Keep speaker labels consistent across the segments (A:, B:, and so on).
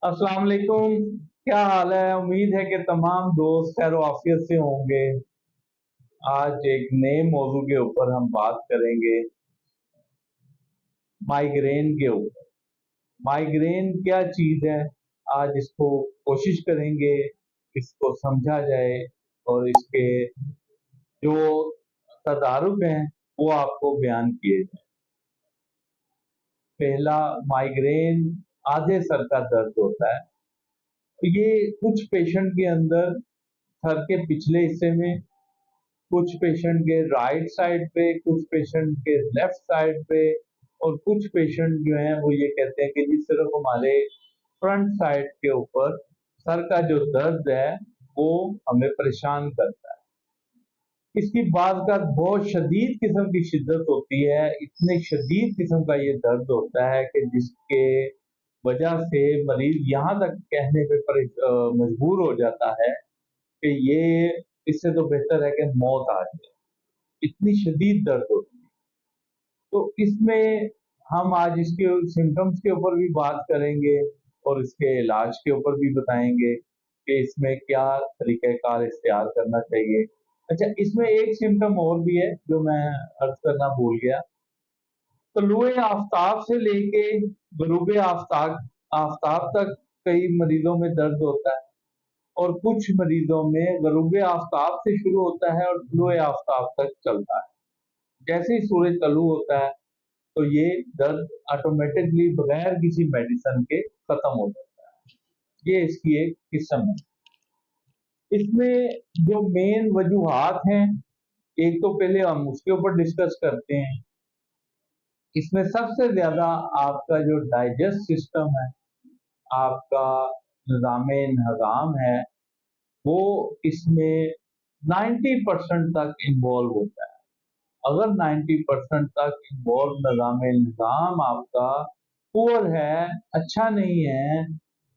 A: अस्सलाम वालेकुम। क्या हाल है? उम्मीद है कि तमाम दोस्त खैर आफियत से होंगे। आज एक नए मौजू के ऊपर हम बात करेंगे, माइग्रेन के ऊपर। माइग्रेन क्या चीज है, आज इसको कोशिश करेंगे इसको समझा जाए और इसके जो तदारुक हैं वो आपको बयान किए जाए। पहला, माइग्रेन आधे सर का दर्द होता है। तो ये कुछ पेशेंट के अंदर सर के पिछले हिस्से में, कुछ पेशेंट के राइट साइड पे, कुछ पेशेंट के लेफ्ट साइड पे, और कुछ पेशेंट जो हैं वो ये कहते हैं कि जी सिर्फ हमारे फ्रंट साइड के ऊपर सर का जो दर्द है वो हमें परेशान करता है। इसकी बाद का बहुत शदीद किस्म की शिद्दत होती है, इतने शदीद किस्म का ये दर्द होता है कि जिसके वजह से मरीज यहाँ तक कहने पे मजबूर हो जाता है कि ये इससे तो बेहतर है कि मौत आ जाए, इतनी शदीद दर्द होती है। तो इसमें हम आज इसके सिम्टम्स के ऊपर भी बात करेंगे और इसके इलाज के ऊपर भी बताएंगे कि इसमें क्या तरीक़ेकार इख्तियार करना चाहिए। अच्छा, इसमें एक सिम्टम और भी है जो मैं अर्ज करना भूल गया। तलुए आफ्ताब से लेके गरूबे आफ्ताब आफ्ताब तक कई मरीजों में दर्द होता है, और कुछ मरीजों में गरूबे आफ्ताब से शुरू होता है और तलुए आफ्ताब तक चलता है। जैसे ही सूरज तलू होता है तो ये दर्द ऑटोमेटिकली बगैर किसी मेडिसिन के खत्म हो जाता है। ये इसकी एक किस्म है। इसमें जो मेन वजूहात हैं, एक तो पहले हम उसके ऊपर डिस्कस करते हैं। इसमें सबसे ज्यादा आपका जो डाइजेस्ट सिस्टम है, आपका निज़ाम हज़ाम है, वो इसमें 90% तक इन्वॉल्व होता है। अगर 90% तक इन्वॉल्व निज़ाम आपका पुअर है, अच्छा नहीं है,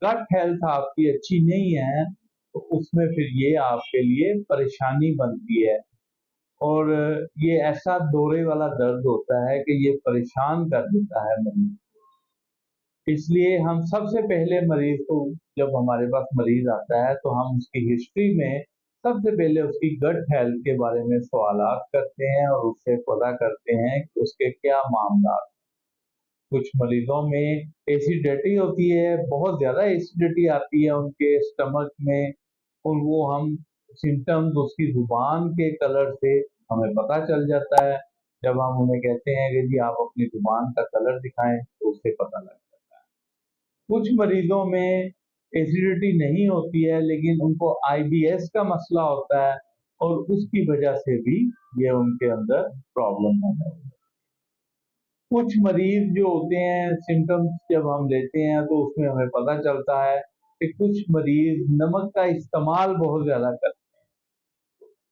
A: गट हेल्थ आपकी अच्छी नहीं है, तो उसमें फिर ये आपके लिए परेशानी बनती है। और ये ऐसा दौरे वाला दर्द होता है कि ये परेशान कर देता है मरीज। इसलिए हम सबसे पहले मरीज को, जब हमारे पास मरीज आता है तो हम उसकी हिस्ट्री में सबसे पहले उसकी गट हेल्थ के बारे में सवालात करते हैं और उससे पता करते हैं कि उसके क्या मामला। कुछ मरीजों में एसिडिटी होती है, बहुत ज्यादा एसिडिटी आती है उनके स्टमक में, और वो हम सिम्टम्स उसकी जुबान के कलर से हमें पता चल जाता है। जब हम उन्हें कहते हैं कि जी आप अपनी जुबान का कलर दिखाएं तो उससे पता लग जाता है। कुछ मरीजों में एसिडिटी नहीं होती है लेकिन उनको आईबीएस का मसला होता है, और उसकी वजह से भी ये उनके अंदर प्रॉब्लम होता है। कुछ मरीज जो होते हैं, सिम्टम्स जब हम लेते हैं तो उसमें हमें पता चलता है कि कुछ मरीज नमक का इस्तेमाल बहुत ज्यादा करते हैं।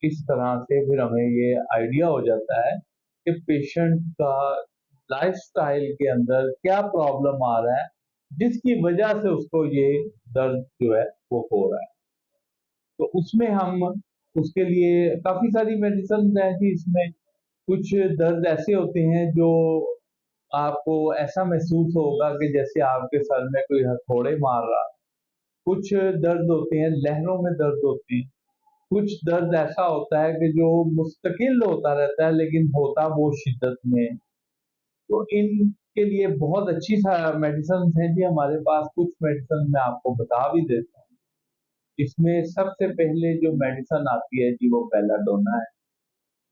A: इस तरह से फिर हमें ये आइडिया हो जाता है कि पेशेंट का लाइफस्टाइल के अंदर क्या प्रॉब्लम आ रहा है जिसकी वजह से उसको ये दर्द जो है वो हो रहा है। तो उसमें हम उसके लिए काफी सारी मेडिसिन हैं जी। इसमें कुछ दर्द ऐसे होते हैं जो आपको ऐसा महसूस होगा कि जैसे आपके सर में कोई हथौड़े मार रहा। कुछ दर्द होते हैं लहरों में दर्द होते हैं। कुछ दर्द ऐसा होता है कि जो मुस्तकिल होता रहता है लेकिन होता वो शिद्दत में है। तो इनके लिए बहुत अच्छी मेडिसिन हैं जी हमारे पास। कुछ मेडिसिन मैं आपको बता भी देता हूँ। इसमें सबसे पहले जो मेडिसिन आती है जी वो बेलाडोना है।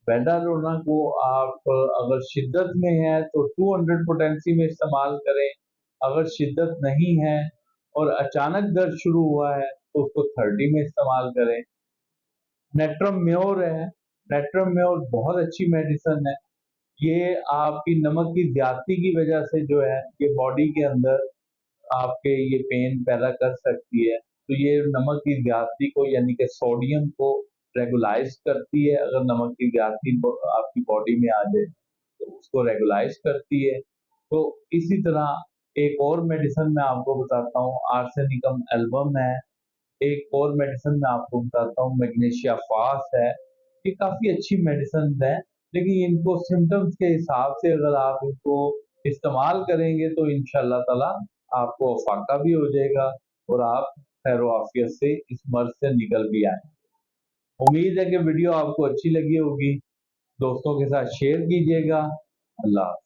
A: बेलाडोना को आप अगर शिद्दत में है तो 200 पोटेंसी में इस्तेमाल करें। अगर शिद्दत नहीं है और अचानक दर्द शुरू हुआ है तो उसको 30 में इस्तेमाल करें। नेट्रम म्योर है, नेट्रम म्योर बहुत अच्छी मेडिसिन है। ये आपकी नमक की ज्यादती की वजह से जो है ये बॉडी के अंदर आपके ये पेन पैदा कर सकती है। तो ये नमक की ज्यादती को यानी कि सोडियम को रेगुलाइज करती है। अगर नमक की ज्यादती आपकी बॉडी में आ जाए तो उसको रेगुलाइज करती है। तो इसी तरह एक और मेडिसिन मैं आपको बताता हूँ, आर्सेनिकम एल्बम है। एक और मेडिसिन मैं आपको बताता हूँ, मैग्नीशिया फास्ट है। ये काफी अच्छी मेडिसिन है, लेकिन इनको सिम्टम्स के हिसाब से अगर आप इनको इस्तेमाल करेंगे तो इंशाल्लाह ताला आपको फाका भी हो जाएगा और आप खैर आफियत से इस मर्ज से निकल भी आए। उम्मीद है कि वीडियो आपको अच्छी लगी होगी, दोस्तों के साथ शेयर कीजिएगा। अल्लाह हाफ़िज़।